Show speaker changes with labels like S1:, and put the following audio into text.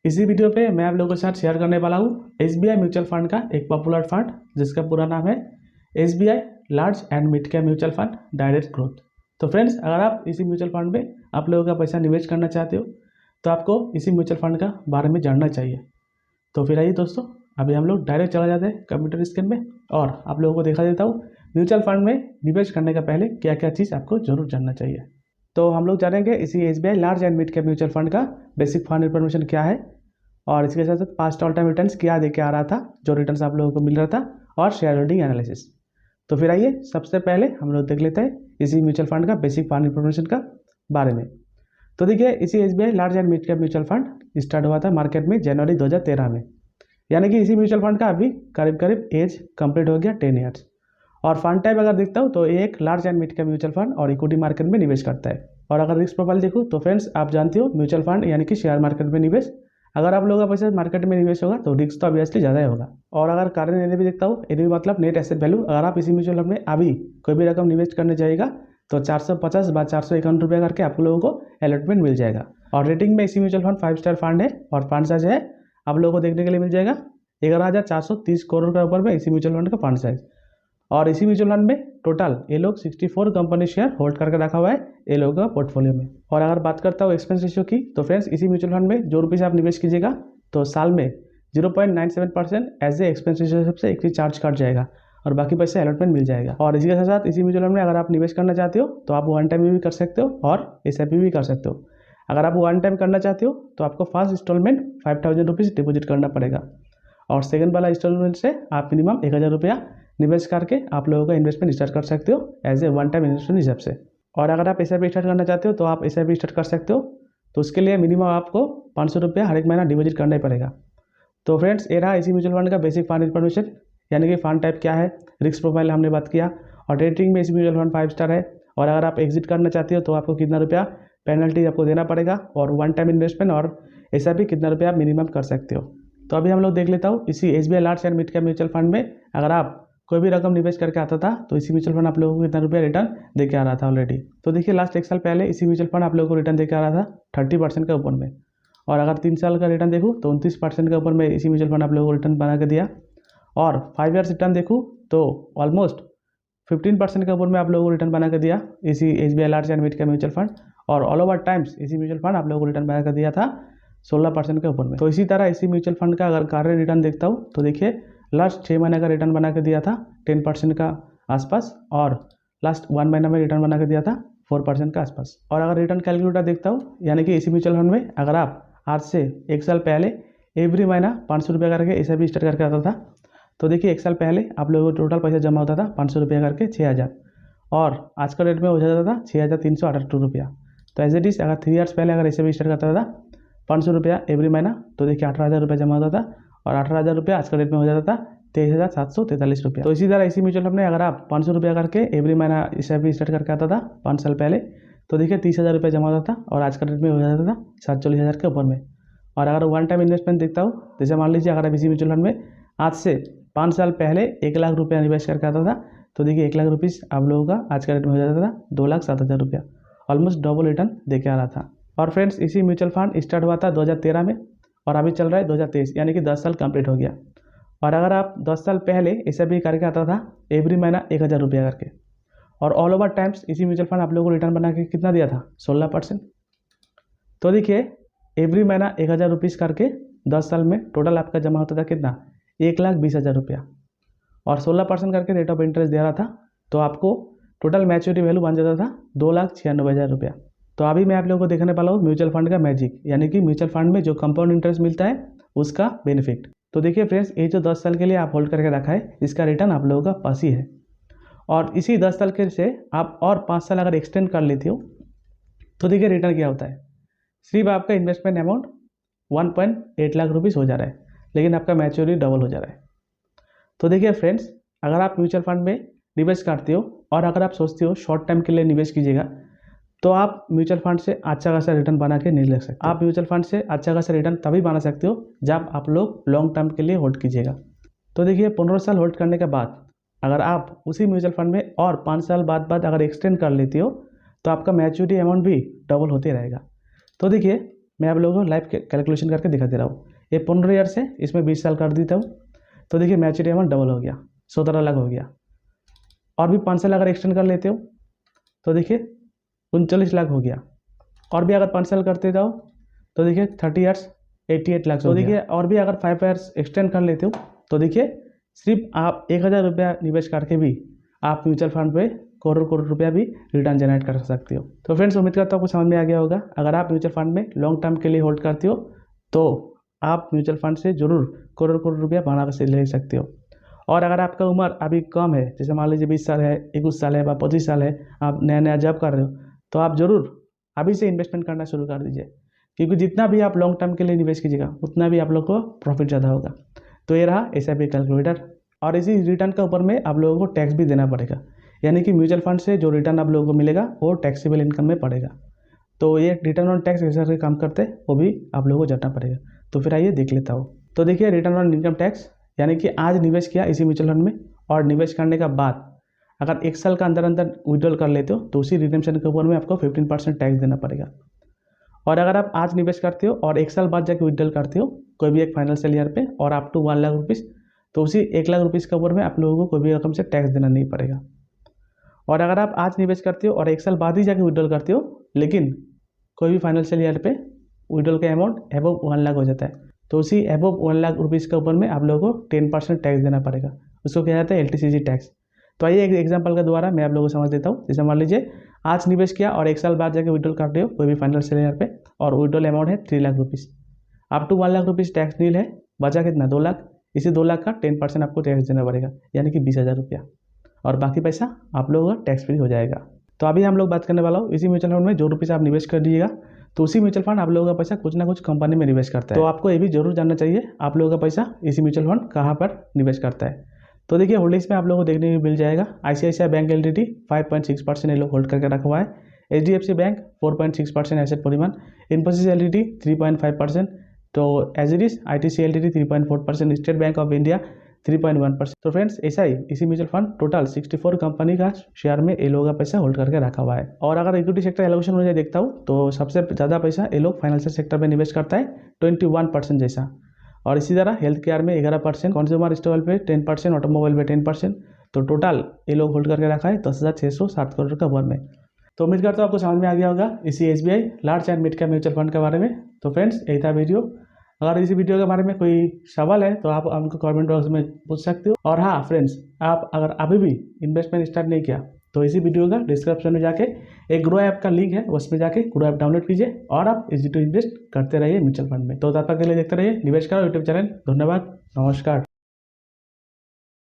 S1: इसी वीडियो पे मैं आप लोगों के साथ शेयर करने वाला हूँ SBI म्यूचुअल फंड का एक पॉपुलर फंड जिसका पूरा नाम है SBI large and mid cap mutual fund direct growth. तो फ्रेंड्स, अगर आप इसी म्यूचुअल फंड में आप लोगों का पैसा निवेश करना चाहते हो तो आपको इसी म्यूचुअल फंड का बारे में जानना चाहिए। तो फिर आइए दोस्तों, अभी हम लोग डायरेक्ट चला जाते हैं कंप्यूटर स्क्रीन में और आप लोगों को दिखा देता हूँ म्यूचुअल फंड में निवेश करने का पहले क्या क्या चीज़ आपको जरूर जानना चाहिए। तो हम लोग जानेंगे इसी SBI large and mid cap mutual fund का बेसिक फंड इन्फॉर्मेशन क्या है और इसके साथ साथ पास्ट ऑल टाइम रिटर्न्स क्या देके आ रहा था, जो रिटर्न्स आप लोगों को मिल रहा था, और शेयर होल्डिंग एनालिसिस। तो फिर आइए सबसे पहले हम लोग देख लेते हैं इसी म्यूचुअल फंड का बेसिक फंड इन्फॉर्मेशन का बारे में। तो देखिए, इसी SBI large and mid cap mutual fund start हुआ था मार्केट में जनवरी 2013 में, यानी कि इसी म्यूचुअल फंड का अभी करीब करीब एज कंप्लीट हो गया 10 ईयर्स। और फंड टाइप अगर देखता हूँ तो एक large and mid cap mutual fund और इक्विटी मार्केट में निवेश करता है। और अगर रिस्क प्रोफाइल देखूँ तो फ्रेंड्स, आप जानते हो म्यूचुअल फंड यानी कि शेयर मार्केट में निवेश, अगर आप लोगों का पैसा मार्केट में निवेश होगा तो रिस्क तो ऑब्वियसली ज़्यादा ही होगा। और अगर कारण एनएवी देखता हूँ, एनएवी मतलब नेट एसेट वैल्यू, अगर आप इसी म्यूचुअल फंड में अभी कोई भी रकम निवेश करने जाएगा तो 450 / 451 रुपये करके आप लोगों को अलॉटमेंट मिल जाएगा। और रेटिंग में इसी म्यूचुअल फंड 5 स्टार फंड है और फंड साइज है आप लोगों को देखने के लिए मिल जाएगा 11,430 करोड़ के ऊपर में इसी म्यूचुअल फंड का फंड साइज। और इसी म्यूचुअल फंड में टोटल ये लोग 64 कंपनी शेयर होल्ड करके रखा हुआ है ये लोगों का पोर्टफोलियो में। और अगर बात करता हूँ एक्सपेंस रेशियो की, तो फ्रेंड्स इसी म्यूचुअल फंड में जो रुपीज़ आप निवेश कीजिएगा तो साल में 0.97% एज ए एक्सपेंस रेशियो से एक चार्ज कट जाएगा और बाकी पैसे अलॉटमेंट मिल जाएगा। और इसी के साथ साथ इसी म्यूचुअल फंड में अगर आप निवेश करना चाहते हो तो आप वन टाइम भी कर सकते हो और SIP भी कर सकते हो। अगर आप वन टाइम करना चाहते हो तो आपको फर्स्ट इंस्टॉलमेंट 5,000 रुपीज़ डिपोजिट करना पड़ेगा और सेकंड वाला इंस्टॉलमेंट से आप मिनिमम 1,000 रुपया निवेश करके आप लोगों का इन्वेस्टमेंट स्टार्ट कर सकते हो as a one time investment हिसाब से। और अगर आप SIP स्टार्ट करना चाहते हो तो आप SIP स्टार्ट कर सकते हो, तो उसके लिए मिनिमम आपको 500 रुपया हर एक महीना डिपोजिट करना ही पड़ेगा। तो फ्रेंड्स, ये रहा इसी म्यूचुअल फंड का बेसिक फंड इन्फॉर्मेशन, यानी कि फंड टाइप क्या है, रिस्क प्रोफाइल हमने बात किया, और रेटिंग में इसी म्यूचुअल फंड 5 स्टार है। और अगर आप एग्जिट करना चाहते हो तो आपको कितना रुपया पेनल्टी आपको देना पड़ेगा, और वन टाइम इन्वेस्टमेंट और SIP कितना रुपया आप मिनिमम कर सकते हो। तो अभी हम लोग देख लेता हूँ इसी SBI large and mid cap mutual fund में अगर आप कोई भी रकम निवेश करके आता था तो इसी म्यूचुअल फंड आप लोगों को कितना रुपया रिटर्न देके आ रहा था ऑलरेडी। तो देखिए, लास्ट 1 साल पहले इसी म्यूचुअल फंड आप लोगों को रिटर्न देके आ रहा था 30% के ऊपर में। और अगर 3 साल का रिटर्न देखूँ तो 29% के ऊपर में इसी म्यूचुअल फंड आप लोगों को रिटर्न बना के दिया। और 5 ईयर्स रिटर्न देखूँ तो ऑलमोस्ट 15% के ऊपर में आप लोगों को रिटर्न बना के दिया इसी SBI large and mid cap mutual fund. और ऑल ओवर टाइम्स इसी म्यूचुअल फंड आप लोगों को रिटर्न बना कर दिया था 16% के ऊपर में। तो इसी तरह इसी म्यूचुअल फंड का अगर कार्य रिटर्न देखता हूँ तो देखिए, लास्ट 6 महीने का रिटर्न बना के दिया था 10% का आसपास, और लास्ट 1 महीना में रिटर्न बना के दिया था 4% का आसपास। और अगर रिटर्न कैलकुलेटर देखता हूँ, यानी कि इसी म्यूचुअल फंड में अगर आप आज से 1 साल पहले एवरी महीना 500 रुपया करके SIP स्टार्ट करके आता था तो देखिए 1 साल पहले आप लोगों को टोटल पैसा जमा होता था 500 रुपया करके 6,000, और आज का रेट में हो जाता था 6,368 रुपया। तो एज इट इज़ अगर 3 ईयर्स पहले अगर SIP स्टार्ट करता था 500 रुपया एवरी महीना तो देखिए 18,000 रुपया जमा होता था, और 18,000 रुपया आज का रेट में हो जाता था 23,743 रुपया। तो इसी तरह इसी म्यूचुअल फंड में अगर आप 500 रुपया करके एवरी महीना SIP स्टार्ट करके आता था 5 साल पहले तो देखिए 30,000 रुपया जमा होता था और आज का रेट में हो जाता था 47,000 के ऊपर में। और अगर वन टाइम इन्वेस्टमेंट देखता हूँ, जैसे मान लीजिए अगर आप इसी म्यूचुअल फंड में आज से 5 साल पहले 1 लाख रुपया निवेश करके आता था तो देखिए 1 लाख रुपीज़ आप लोगों का आज का रेट में हो जाता था 2,07,000 रुपया, ऑलमोस्ट डबल रिटर्न देके आ रहा था। और फ्रेंड्स, इसी म्यूचुअल फंड स्टार्ट हुआ था 2013 में और अभी चल रहा है 2023, यानी कि 10 साल कंप्लीट हो गया। और अगर आप 10 साल पहले SIP करके आता था एवरी महीना 1,000 रुपया करके, और ऑल ओवर टाइम्स इसी म्यूचुअल फंड आप लोगों को रिटर्न बना के कितना दिया था 16%। तो देखिए, एवरी महीना 1,000 रुपीज़ करके 10 साल में टोटल आपका जमा होता था कितना, 1,20,000 रुपया, और 16% करके रेट ऑफ इंटरेस्ट दे रहा था, तो आपको टोटल मैच्योरिटी वैल्यू बन जाता था 2,96,000 रुपया। तो अभी मैं आप लोगों को देखने वाला हूँ म्यूचुअल फंड का मैजिक, यानी कि म्यूचुअल फंड में जो कंपाउंड इंटरेस्ट मिलता है उसका बेनिफिट। तो देखिए फ्रेंड्स, ये जो 10 साल के लिए आप होल्ड करके रखा है इसका रिटर्न आप लोगों का पास ही है। और इसी 10 साल के से आप और 5 साल अगर एक्सटेंड कर लेते हो तो देखिए रिटर्न क्या होता है, सिर्फ आपका इन्वेस्टमेंट अमाउंट 1.8 लाख रुपीज़ हो जा रहा है, लेकिन आपका मैच्योरिटी डबल हो जा रहा है। तो देखिए फ्रेंड्स, अगर आप म्यूचुअल फंड में निवेश करते हो और अगर आप सोचते हो शॉर्ट टाइम के लिए निवेश कीजिएगा तो आप म्यूचुअल फंड से अच्छा खासा रिटर्न बना के नहीं ले सकते। आप म्यूचुअल फंड से अच्छा खासा रिटर्न तभी बना सकते हो जब आप लोग लॉन्ग टर्म के लिए होल्ड कीजिएगा। तो देखिए 15 साल होल्ड करने के बाद अगर आप उसी म्यूचुअल फंड में और 5 साल बाद अगर एक्सटेंड कर लेते हो तो आपका मैच्योरिटी अमाउंट भी डबल होते रहेगा। तो देखिए मैं आप लोगों को लाइव कैलकुलेशन करके दिखा दे रहा हूँ। ये 15 ईयर्स है, इसमें 20 साल कर देता हूँ तो देखिए मैच्योरिटी अमाउंट डबल हो गया, 17 लाख हो गया। और भी 5 साल अगर एक्सटेंड कर लेते हो तो देखिए 39 लाख हो गया। और भी अगर 5 साल करते जाओ तो देखिए 30 ईयर्स 88 लाख। तो देखिए और भी अगर 5 ईयर्स एक्सटेंड कर लेते हो तो देखिए सिर्फ आप 1000 रुपया निवेश करके भी आप म्यूचुअल फंड पे करोड़ रुपया भी रिटर्न जनरेट कर सकते हो। तो फ्रेंड्स उम्मीद करता हूँ आपको समझ में आ गया होगा। अगर आप म्यूचुअल फंड में लॉन्ग टर्म के लिए होल्ड करते हो तो आप म्यूचुअल फंड से जरूर करोड़ रुपया बना से ले सकते हो। और अगर आपका उम्र अभी कम है, जैसे मान लीजिए 20 साल है, 21 साल है, 25 साल है, आप नया जॉब कर रहे हो, तो आप जरूर अभी से इन्वेस्टमेंट करना शुरू कर दीजिए, क्योंकि जितना भी आप लॉन्ग टर्म के लिए निवेश कीजिएगा उतना भी आप लोग को प्रॉफिट ज़्यादा होगा। तो ये रहा एसआईपी कैलकुलेटर। और इसी रिटर्न के ऊपर में आप लोगों को टैक्स भी देना पड़ेगा, यानी कि म्यूचुअल फंड से जो रिटर्न आप लोगों को मिलेगा वो टैक्सेबल इनकम में पड़ेगा। तो ये रिटर्न ऑन टैक्स कैसे काम करते हैं वो भी आप लोगों को जानना पड़ेगा। तो फिर आइए देख लेता हूँ। तो देखिए रिटर्न ऑन इनकम टैक्स, यानी कि आज निवेश किया इसी म्यूचुअल फंड में और निवेश करने का बाद अगर 1 साल का अंदर विड्रॉल कर लेते हो तो उसी रिडेम्पशन के ऊपर में आपको 15% टैक्स देना पड़ेगा। और अगर आप आज निवेश करते हो और 1 साल बाद जाके विड्रॉल करते हो कोई भी एक फाइनेंशियल ईयर पे और अप टू 1 लाख रुपीज़, तो उसी 1 लाख रुपीज़ के ऊपर में आप लोगों को कोई भी रकम से टैक्स देना नहीं पड़ेगा। और अगर आप आज निवेश करते हो और 1 साल बाद ही जाके विड्रॉल करते हो, लेकिन कोई भी फाइनेंशियल ईयर पे विड्रॉल का अमाउंट एबव 1 लाख हो जाता है, तो उसी एबव 1 लाख रुपीज़ के ऊपर में आप लोगों को 10% टैक्स देना पड़ेगा। उसको क्या जाता है LTCG टैक्स। तो आइए एक एग्जांपल के द्वारा मैं आप लोगों को समझ देता हूँ। जैसे मान लीजिए आज निवेश किया और 1 साल बाद जाके विड्रॉल कर रहे हो कोई भी फाइनेंशियल ईयर पे और विड्रॉल अमाउंट है 3 lakh rupees, up to 1 lakh rupees tax nil है, बचा कितना 2 लाख। इसी 2 लाख का 10% आपको टैक्स देना पड़ेगा, यानी कि 20,000 रुपया, और बाकी पैसा आप लोगों का टैक्स फ्री हो जाएगा। तो अभी हम लोग बात करने वाला हूँ इसी म्यूचुअल फंड में जो रुपीज़ आप निवेश कर दीजिएगा तो उसी म्यूचुअल फंड आप लोगों का पैसा कुछ ना कुछ कंपनी में निवेश करता है। तो आपको ये भी जरूर जानना चाहिए आप लोगों का पैसा इसी म्यूचुअल फंड कहाँ पर निवेश करता है। तो देखिए होल्डिंग्स में आप लोगों को देखने को मिल जाएगा। ICICI बैंक LTD 5.6% ये लोग होल्ड करके रखा हुआ है। HDFC बैंक 4.6% एसेट परिमाण, इन्फोसिस LTD 3.5%, तो as it is ITC LTD 3.4%, State Bank of India 3.1%। तो फ्रेंड्स ऐसा ही इसी म्यूचुअल फंड टोटल 64 कंपनी का शेयर में ये लोगों का पैसा होल्ड करके रखा हुआ है। और अगर इक्विटी सेक्टर एलोकेशन मुझे देखता हूँ तो सबसे ज़्यादा पैसा ये लोग फाइनेंशियल सेक्टर में निवेश करता है 21% जैसा, और इसी तरह हेल्थ केयर में 11%, कंज्यूमर स्टेबल पे 10%, ऑटोमोबाइल पे 10%। तो टोटल ये लोग होल्ड करके रखा है 10,607 करोड़ का वर में। तो उम्मीद करता हूँ आपको समझ में आ गया होगा इसी SBI large and mid cap mutual fund के बारे में। तो फ्रेंड्स यही था वीडियो। अगर इसी वीडियो के बारे में कोई सवाल है तो आप हमको कमेंट बॉक्स में पूछ सकते हो। और हाँ फ्रेंड्स, आप अगर अभी भी इन्वेस्टमेंट स्टार्ट नहीं किया तो इसी वीडियो का डिस्क्रिप्शन में जाके एक ग्रो ऐप का लिंक है, उसमें जाके ग्रो ऐप डाउनलोड कीजिए और आप इजी टू इन्वेस्ट करते रहिए म्यूचुअल फंड में। तो तब तक के लिए देखते रहिए निवेश करो यूट्यूब चैनल। धन्यवाद, नमस्कार।